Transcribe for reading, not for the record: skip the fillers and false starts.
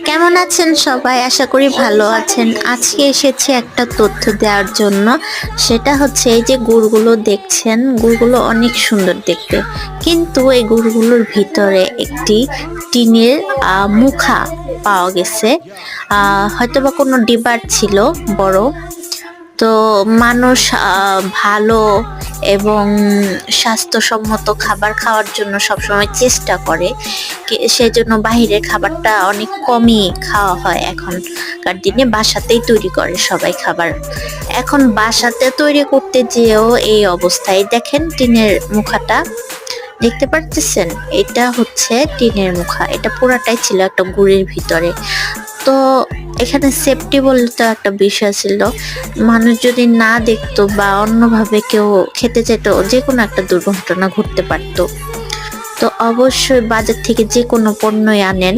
কেমন আছেন সবাই? আশা করি ভালো আছেন। আজকে এসেছি একটা তথ্য দেওয়ার জন্য। সেটা হচ্ছে এই যে গুড়গুলো দেখছেন, গুড়গুলো অনেক সুন্দর দেখতে। কিন্তু এই গুড়গুলোর ভিতরে একটি টিনের মুখা পাওয়া গেছে। হয়তোবা কোনো ডিবার ছিল বড়। তো মানুষ ভালো এবং স্বাস্থ্যসম্মত খাবার খাওয়ার জন্য সবসময় চেষ্টা করে, সেজন্য বাহিরের খাবারটা অনেক কমই খাওয়া হয়। এখনকার দিনে বাসাতেই তৈরি করে সবাই খাবার। এখন বাসাতে তৈরি করতে যেও এই অবস্থায় দেখেন টিনের মুখাটা দেখতে পারতেছেন, এটা হচ্ছে টিনের মুখা। এটা পুরাটাই ছিল একটা গুড়ের ভিতরে। তো এখানে সেফটি বলে তো একটা বিষয় ছিল। মানুষ যদি না দেখতো বা অন্যভাবে কেউ খেতে যেত, যে কোনো একটা দুর্ঘটনা ঘটতে পারতো। তো অবশ্যই বাজার থেকে যে কোনো পণ্যই আনেন